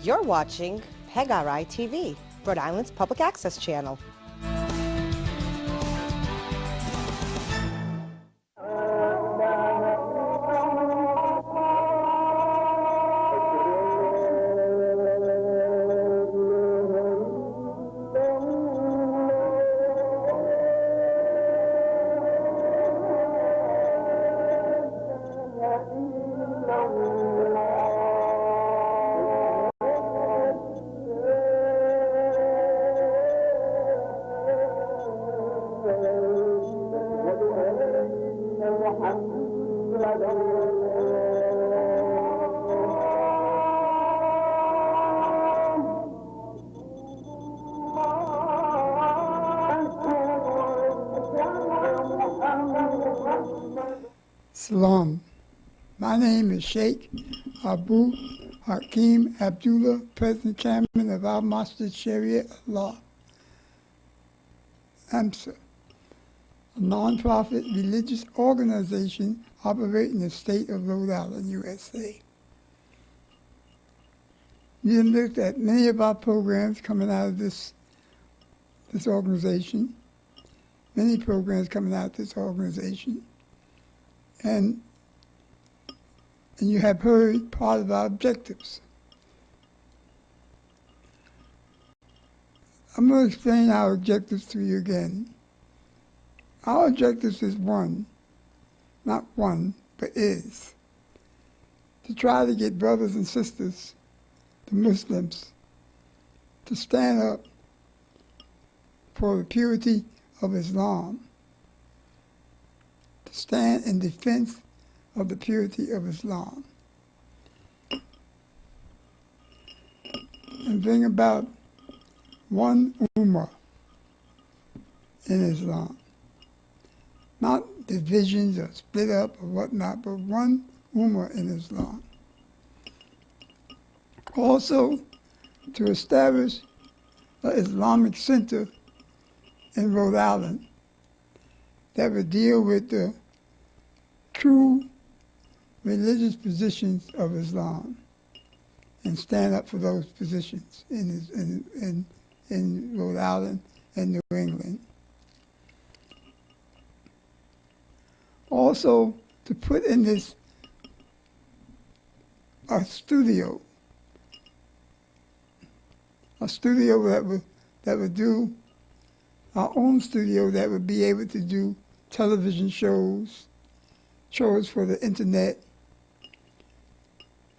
You're watching PEGRI TV, Rhode Island's public access channel. Salam. My name is Sheikh Abu Hakim Abdullah, President Chairman of Al Masjid Sharia Law, AMSA, a non-profit religious organization operating in the state of Rhode Island, USA. We have looked at many of our programs coming out of this organization, many programs coming out of this organization. And you have heard part of our objectives. I'm going to explain our objectives to you again. Our objectives is one, not one, but is, to try to get brothers and sisters, the Muslims, to stand up for the purity of Islam, to stand in defense of the purity of Islam, and bring about one ummah in Islam. Not divisions or split up or whatnot, but one ummah in Islam. Also, to establish an Islamic center in Rhode Island that would deal with the true religious positions of Islam and stand up for those positions in Rhode Island and New England. Also, to put in this a studio that would do our own studio that would be able to do television shows for the internet,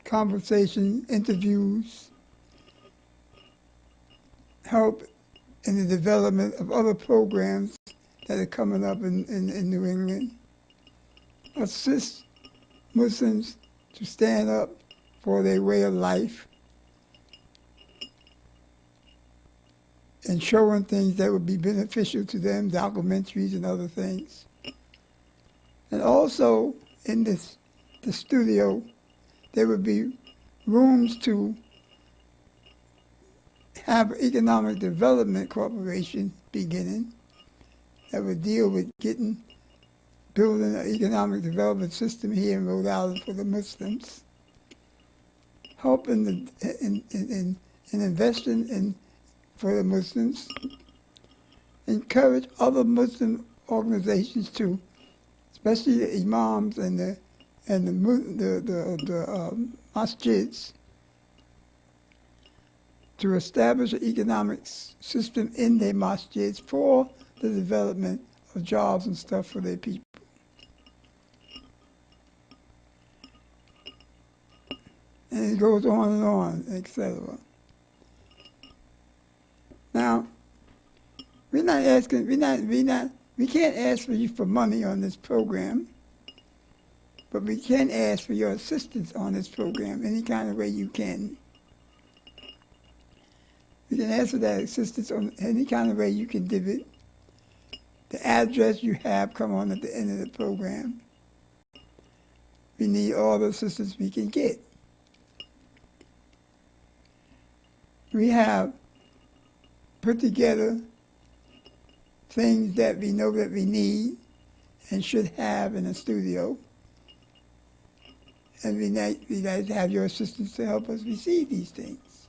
conversation, interviews, help in the development of other programs that are coming up in New England, assist Muslims to stand up for their way of life, and showing things that would be beneficial to them, documentaries and other things. And also in the studio, there would be rooms to have economic development corporation beginning that would deal with building an economic development system here in Rhode Island for the Muslims, help in investing for the Muslims, encourage other Muslim organizations to, especially the imams and the masjids, to establish an economic system in their masjids for the development of jobs and stuff for their people. And it goes on, etc. Now, we can't ask for you for money on this program, but we can ask for your assistance on this program any kind of way you can. We can ask for that assistance on any kind of way you can give it. The address you have come on at the end of the program. We need all the assistance we can get. We have put together things that we know that we need and should have in a studio. And we like to have your assistance to help us receive these things.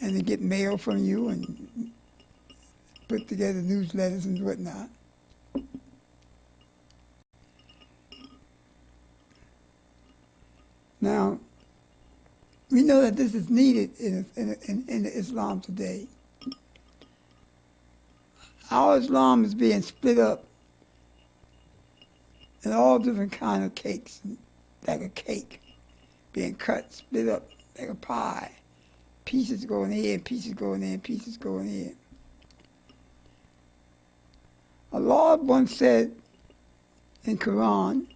and to get mail from you and put together newsletters and whatnot. Now, we know that this is needed in Islam today. Our Islam is being split up in all different kind of cakes, like a cake, being cut, split up like a pie. Pieces going here, pieces going there, pieces going here. Allah once said in Quran,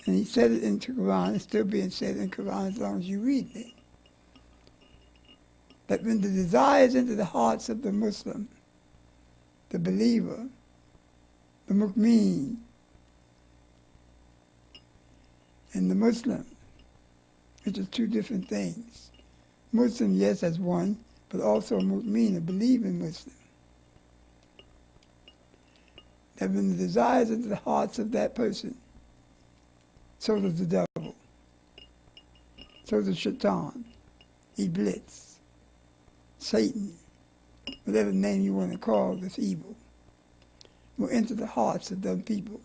and he said it in the Quran, it's still being said in Quran as long as you read it, that when the desires into the hearts of the Muslim, the believer, the mu'min, and the Muslim, which are two different things. Muslim, yes, as one, but also a mu'min, a believing Muslim. That when the desires into the hearts of that person, so does the devil, so does Shaitan, Iblis, Satan, whatever name you want to call this evil, will enter the hearts of them people.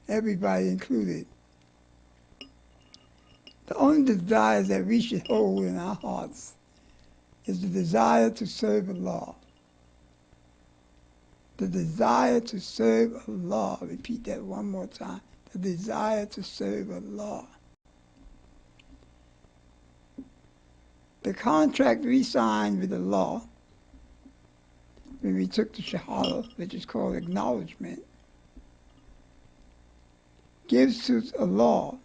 Everybody included. The only desires that we should hold in our hearts is the desire to serve Allah. The desire to serve Allah. Repeat that one more time. The desire to serve Allah. The contract we signed with Allah when we took the Shahada, which is called acknowledgement, gives to Allah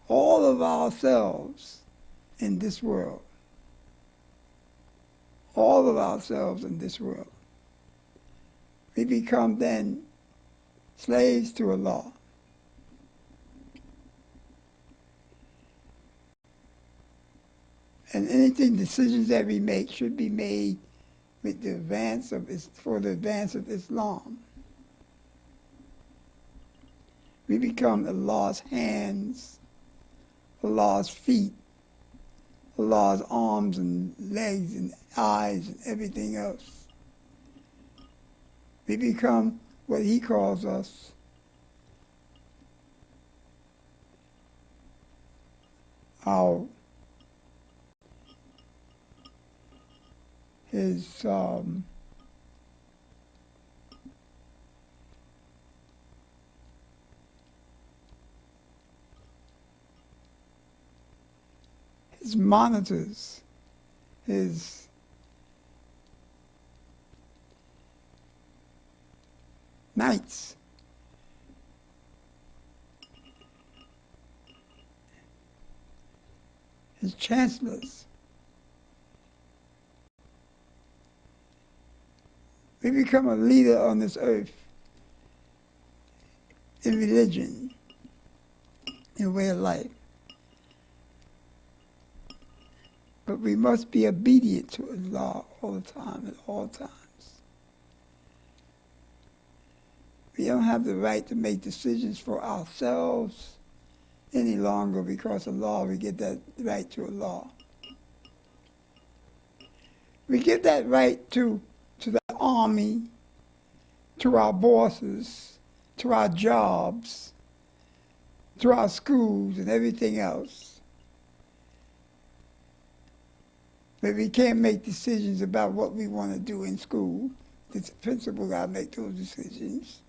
all of ourselves in this world. All of ourselves in this world. We become then slaves to Allah. And anything, decisions that we make should be made with the advance of, for the advance of Islam. We become Allah's hands, Allah's feet, Allah's arms and legs and eyes and everything else. We become what He calls us. His monitors, his knights, his chancellors. We become a leader on this earth in religion, in way of life. But we must be obedient to Allah all the time, at all times. We don't have the right to make decisions for ourselves any longer because of law. We give that right to Allah. We give that right to the army, to our bosses, to our jobs, to our schools and everything else. But we can't make decisions about what we want to do in school. The principal got to make those decisions.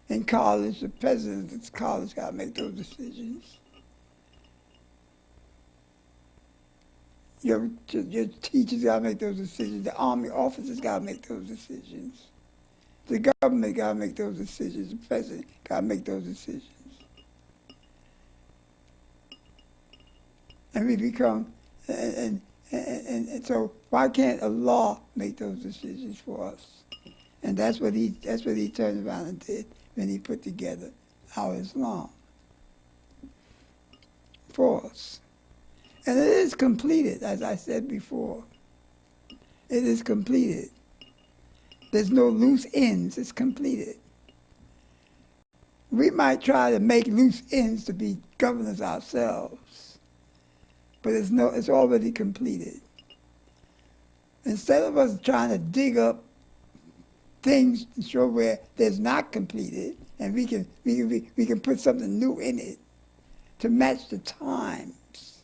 In college, the president of the college got to make those decisions. Your teachers got to make those decisions. The army officers got to make those decisions. The government got to make those decisions. The president got to make those decisions. And we become, and so why can't Allah make those decisions for us? And that's what he turned around and did when he put together our Islam for us. And it is completed, as I said before. It is completed. There's no loose ends. It's completed. We might try to make loose ends to be governors ourselves. but it's already completed. Instead of us trying to dig up things to show where there's not completed, and we can put something new in it to match the times,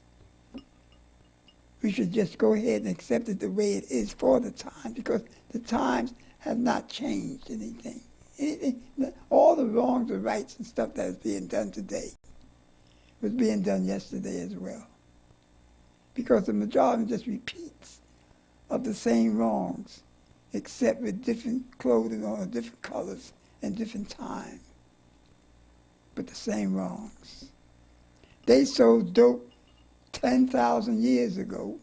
we should just go ahead and accept it the way it is for the time, because the times have not changed anything. All the wrongs and rights and stuff that is being done today was being done yesterday as well, because the majority just repeats of the same wrongs, except with different clothing on, different colors and different time, but the same wrongs. They sold dope 10,000 years ago,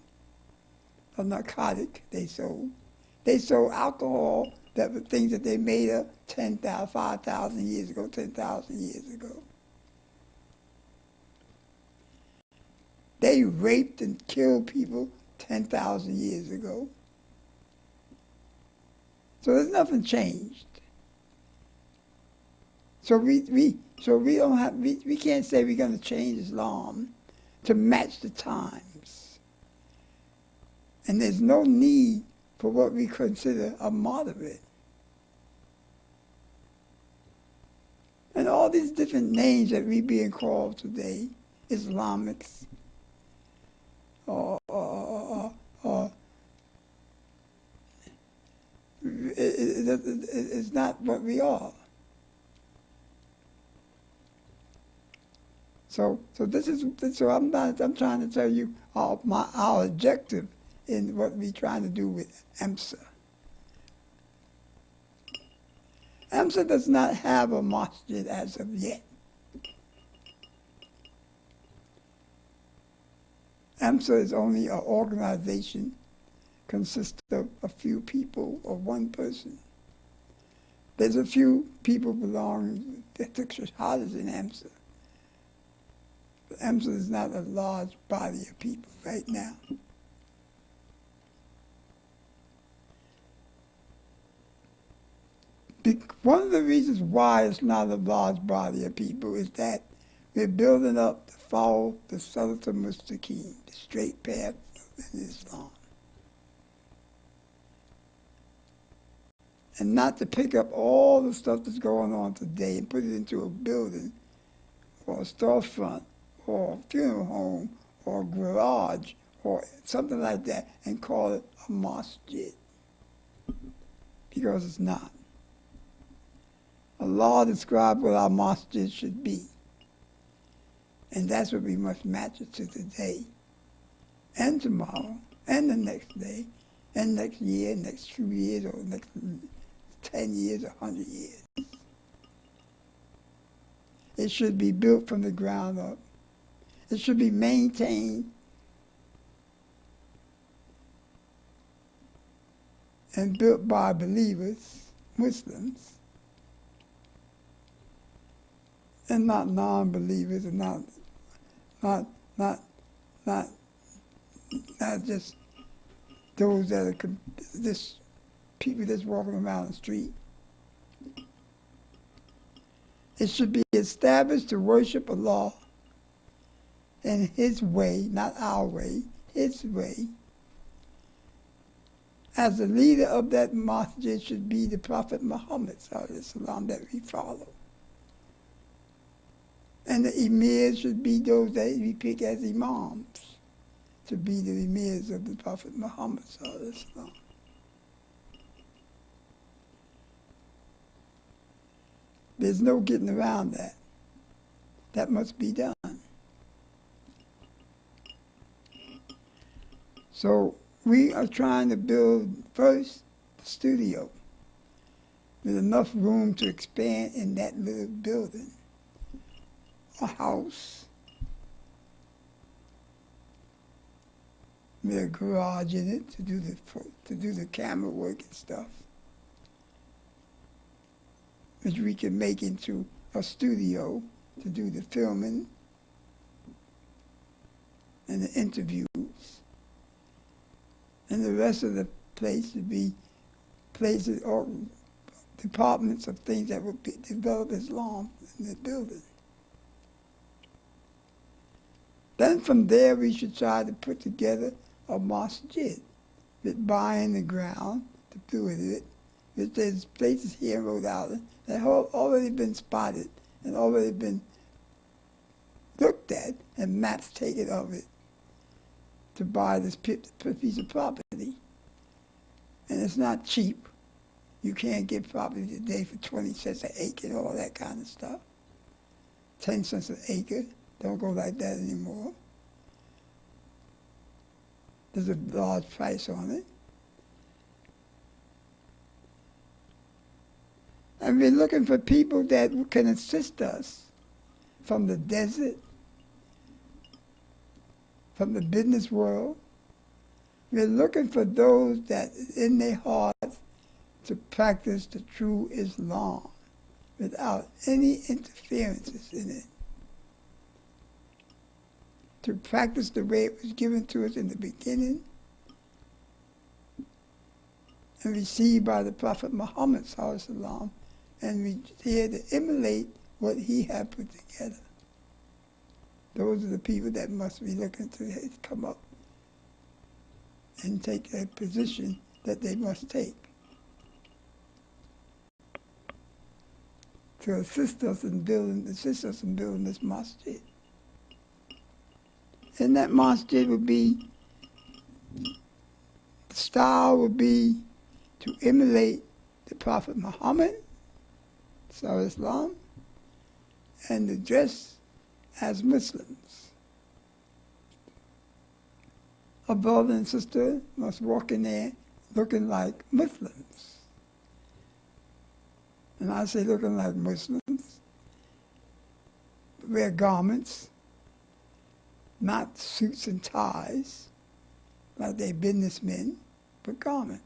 a narcotic they sold. They sold alcohol, that were things that they made up 10,000, 5,000 years ago, 10,000 years ago. They raped and killed people 10,000 years ago. So there's nothing changed. So we can't say we're going to change Islam to match the times. And there's no need for what we consider a moderate. And all these different names that we being called today, Islamics, or it's not what we are. So I'm trying to tell you our objective in what we're trying to do with AMSA. AMSA does not have a masjid as of yet. AMSA is only an organization consisting of a few people or one person. There's a few people belonging that took shahadas in AMSA. But AMSA is not a large body of people right now. One of the reasons why it's not a large body of people is that we're building up to follow the Siratal Mustaqim, the straight path in Islam. And not to pick up all the stuff that's going on today and put it into a building or a storefront or a funeral home or a garage or something like that and call it a masjid, because it's not. Allah described what our masjid should be. And that's what we must match it to today and tomorrow and the next day and next year, next 2 years, or next 10 years, or 100 years. It should be built from the ground up. It should be maintained and built by believers, Muslims, and not non-believers, and not just those that are just people that's walking around the street. It should be established to worship Allah in His way, not our way, His way. As the leader of that masjid should be the Prophet Muhammad ﷺ that we follow. And the emirs should be those that we pick as imams to be the emirs of the Prophet Muhammad ﷺ. There's no getting around that. That must be done. So we are trying to build first the studio with enough room to expand in that little building, a house, with a garage in it to do the camera work and stuff, which we can make into a studio to do the filming and the interviews. And the rest of the place would be places or departments of things that would develop Islam in the building. Then from there we should try to put together a masjid with buying the ground to do with it. Which there's places here in Rhode Island that have already been spotted and already been looked at and maps taken of it to buy this piece of property. And it's not cheap. You can't get property today for 20 cents an acre and all that kind of stuff. 10 cents an acre. Don't go like that anymore. There's a large price on it. And we're looking for people that can assist us from the desert, from the business world. We're looking for those that in their hearts to practice the true Islam without any interferences in it. To practice the way it was given to us in the beginning and received by the Prophet Muhammad sallallahu, and we here to emulate what he had put together. Those are the people that must be looking to come up and take a position that they must take to assist us in building this masjid. And that masjid would be, the style would be to emulate the Prophet Muhammad, Sallallahu Alaihi Wasallam, and to dress as Muslims. A brother and sister must walk in there looking like Muslims. And I say looking like Muslims, wear garments, not suits and ties, like they businessmen, but garments.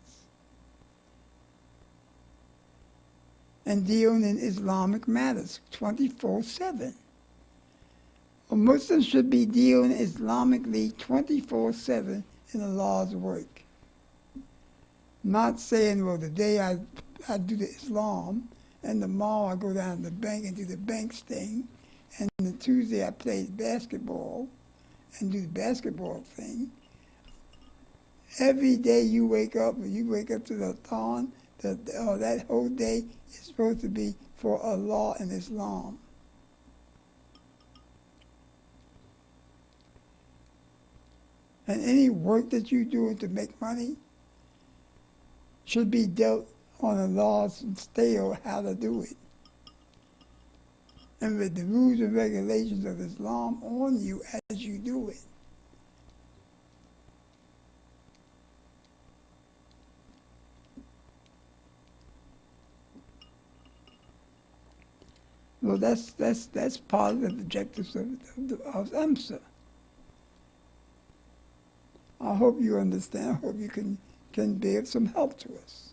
And deal in Islamic matters 24/7. A Muslim should be dealing Islamically 24/7 in Allah's work. Not saying, well, today I do the Islam, and tomorrow I go down to the bank and do the banks thing, and the Tuesday I play basketball and do the basketball thing. Every day you wake up to the dawn, that whole day is supposed to be for Allah and Islam. And any work that you do to make money should be dealt on a law's scale how to do it. And with the rules and regulations of Islam on you as you do it. Well, that's part of the objectives of AMSA. I hope you understand. I hope you can be of some help to us.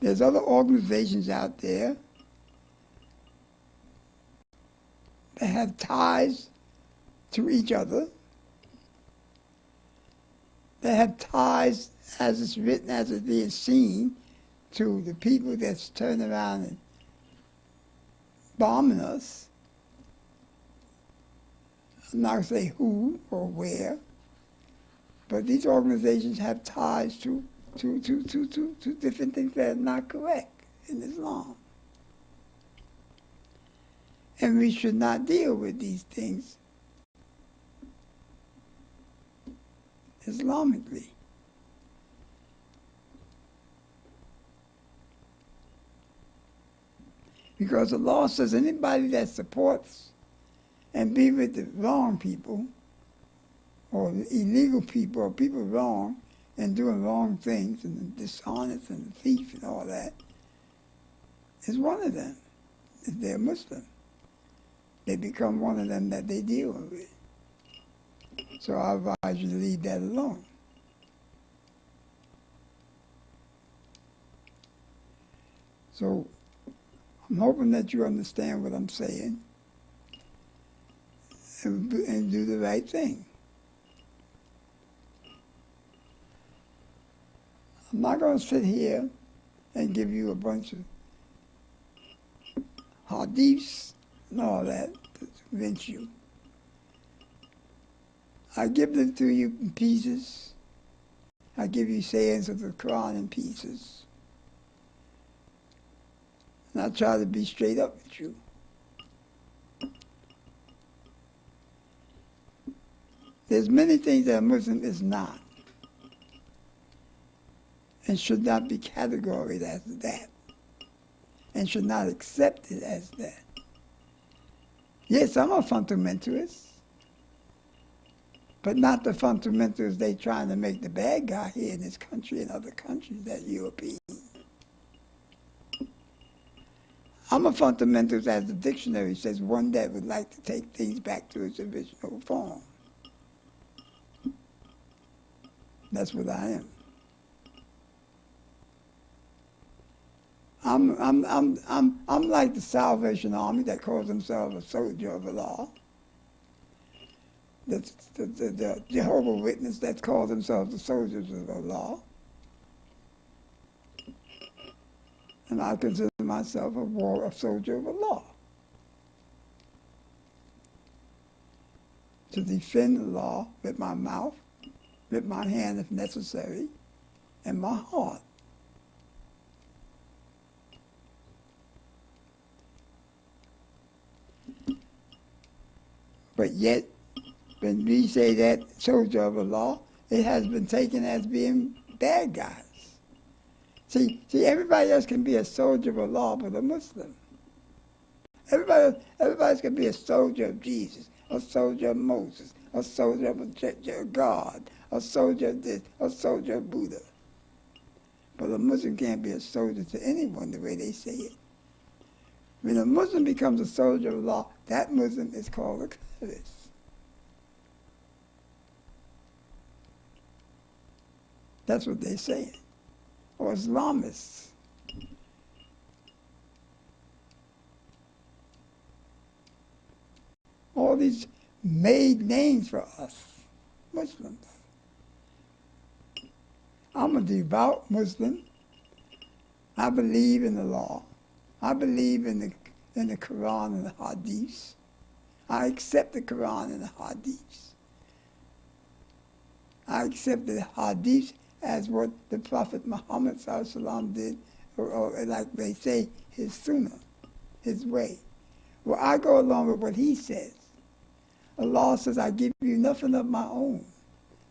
There's other organizations out there that have ties to each other, that have ties, as it's written, as it's being seen, to the people that's turning around and bombing us. I'm not going to say who or where, but these organizations have ties to different things that are not correct in Islam. And we should not deal with these things Islamically. Because the law says anybody that supports and be with the wrong people, or illegal people, or people wrong, and doing wrong things, and the dishonest and the thief and all that, is one of them. If they're Muslim, they become one of them that they deal with. So I advise you to leave that alone. So I'm hoping that you understand what I'm saying and do the right thing. I'm not going to sit here and give you a bunch of hadiths, and all that to convince you. I give them to you in pieces. I give you sayings of the Quran in pieces. And I try to be straight up with you. There's many things that a Muslim is not and should not be categorized as that and should not accept it as that. Yes, I'm a fundamentalist, but not the fundamentalists they trying to make the bad guy here in this country and other countries that European. I'm a fundamentalist, as the dictionary says, one that would like to take things back to its original form. That's what I am. I'm like the Salvation Army that calls themselves a soldier of the law. The Jehovah's Witness that calls themselves the soldiers of the law. And I consider myself a soldier of the law. To defend the law with my mouth, with my hand if necessary, and my heart. But yet, when we say that soldier of the law, it has been taken as being bad guys. See, everybody else can be a soldier of the law but a Muslim. Everybody's can be a soldier of Jesus, a soldier of Moses, a soldier of God, a soldier of this, a soldier of Buddha. But a Muslim can't be a soldier to anyone the way they say it. When a Muslim becomes a soldier of the law, that Muslim is called a kafir. That's what they're saying. Or Islamists. All these made names for us, Muslims. I'm a devout Muslim. I believe in the law. I believe in the Quran and the Hadiths. I accept the Quran and the Hadiths. I accept the Hadiths as what the Prophet Muhammad ﷺ did, or like they say, his sunnah, his way. Well, I go along with what he says. Allah says, I give you nothing of my own,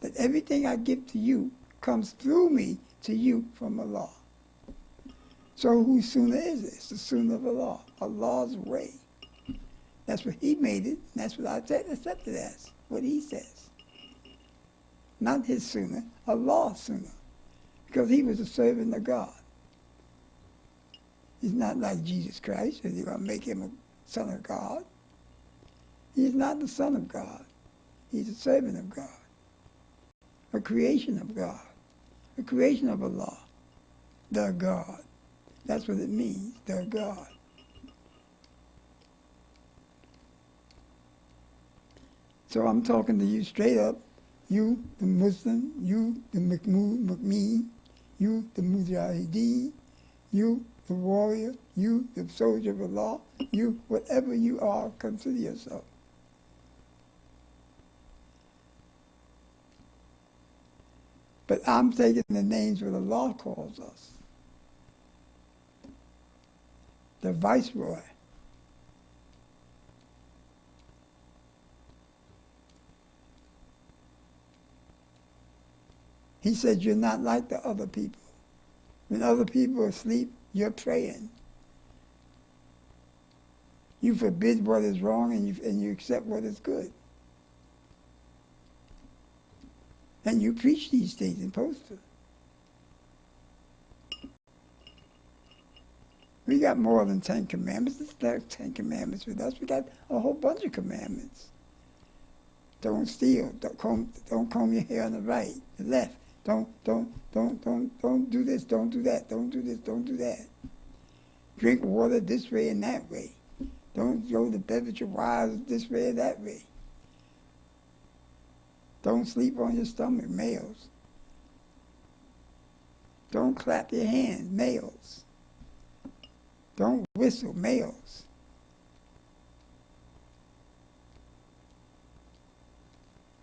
that everything I give to you comes through me to you from Allah. So whose sunnah is it? It's the sunnah of Allah, Allah's way. That's what he made it, and that's what I accept it as, what he says. Not his sunnah, Allah's sunnah, because he was a servant of God. He's not like Jesus Christ, or you're going to make him a son of God. He's not the son of God. He's a servant of God, a creation of God, a creation of Allah, the God. That's what it means, the God. So I'm talking to you straight up, you, the Muslim, you, the Mu'min, you, the Mujahideen, you, the warrior, you, the soldier of Allah, you, whatever you are, consider yourself. But I'm taking the names where the law calls us. The viceroy. He said, you're not like the other people. When other people are asleep, you're praying. You forbid what is wrong and you accept what is good. And you preach these things and post them. We got more than 10 commandments. It's not 10 commandments with us. We got a whole bunch of commandments. Don't steal. Don't comb your hair on the right, the left. Don't do this. Don't do that. Don't do this. Don't do that. Drink water this way and that way. Don't go to beverage your wives this way or that way. Don't sleep on your stomach, males. Don't clap your hands, males. Don't whistle, males.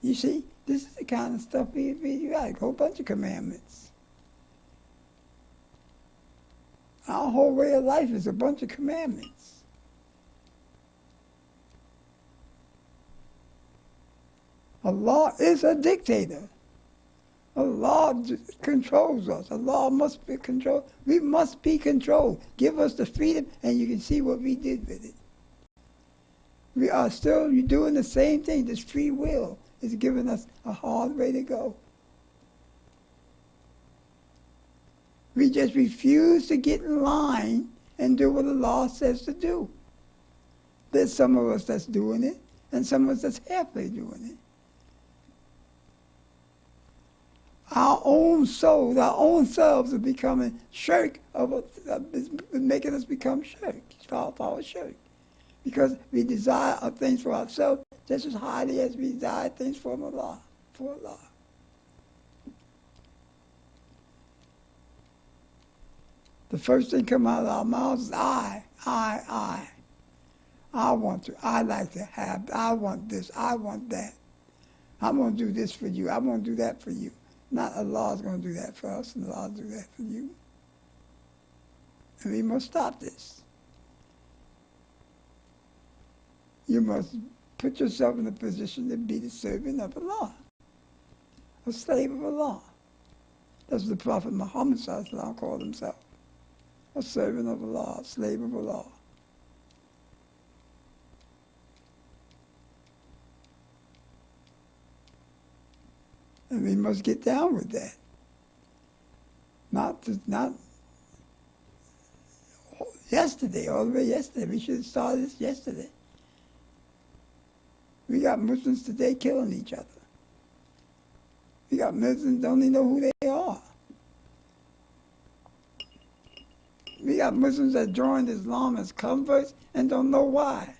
You see, this is the kind of stuff we got a whole bunch of commandments. Our whole way of life is a bunch of commandments. Allah is a dictator. Allah controls us. Allah must be controlled. We must be controlled. Give us the freedom, and you can see what we did with it. We are still doing the same thing. This free will is giving us a hard way to go. We just refuse to get in line and do what the law says to do. There's some of us that's doing it, and some of us that's halfway doing it. Our own souls, our own selves are becoming shirk, is making us become shirk. It's our shirk. Because we desire things for ourselves just as highly as we desire things from Allah, for Allah. The first thing come out of our mouths is I. I want to, I like to have, I want this, I want that. I'm going to do this for you, I'm going to do that for you. Not Allah's going to do that for us, and Allah will do that for you. And we must stop this. You must put yourself in a position to be the servant of Allah, a slave of Allah. That's what the Prophet Muhammad ﷺ called himself. A servant of Allah, a slave of Allah. And we must get down with that. Not yesterday, all the way yesterday. We should have started this yesterday. We got Muslims today killing each other. We got Muslims don't even know who they are. We got Muslims that joined Islam as converts and don't know why.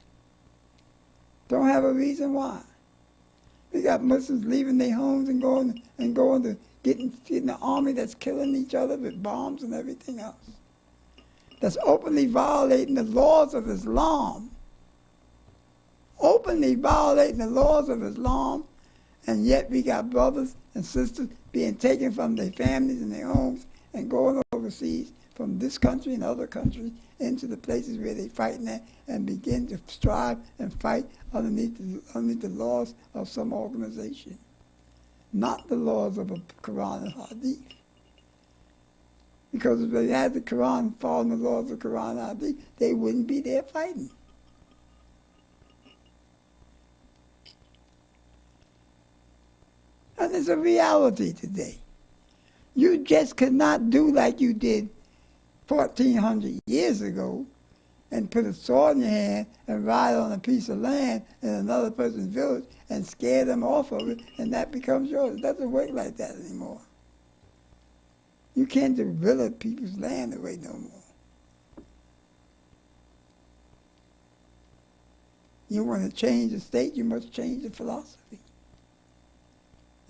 Don't have a reason why. We got Muslims leaving their homes and going to getting the army that's killing each other with bombs and everything else. That's openly violating the laws of Islam. Openly violating the laws of Islam, and yet we got brothers and sisters being taken from their families and their homes and going overseas from this country and other countries into the places where they're fighting at and begin to strive and fight underneath the laws of some organization, not the laws of a Quran and Hadith. Because if they had the Quran following the laws of Quran and Hadith, they wouldn't be there fighting. And it's a reality today. You just cannot do like you did 1,400 years ago and put a sword in your hand and ride on a piece of land in another person's village and scare them off of it, and that becomes yours. It doesn't work like that anymore. You can't develop people's land away no more. You want to change the state, you must change the philosophy.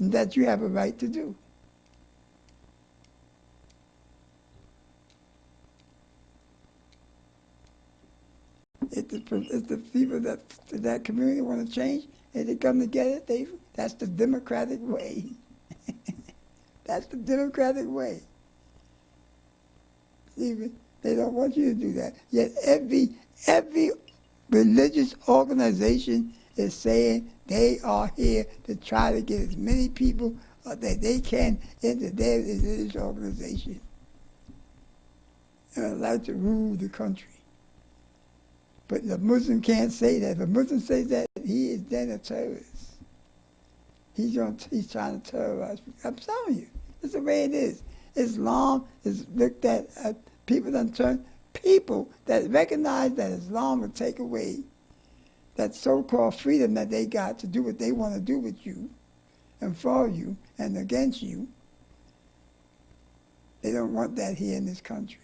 And that you have a right to do. If the people that community want to change, and they come together, that's the democratic way. That's the democratic way. See, they don't want you to do that. Yet every religious organization is saying they are here to try to get as many people that they can into their religious organization and like to rule the country. But the Muslim can't say that. If a Muslim says that, he is then a terrorist. He's trying to terrorize people. I'm telling you, it's the way it is. Islam is looked at, people that recognize that Islam will take away that so-called freedom that they got to do what they want to do with you and for you and against you. They don't want that here in this country.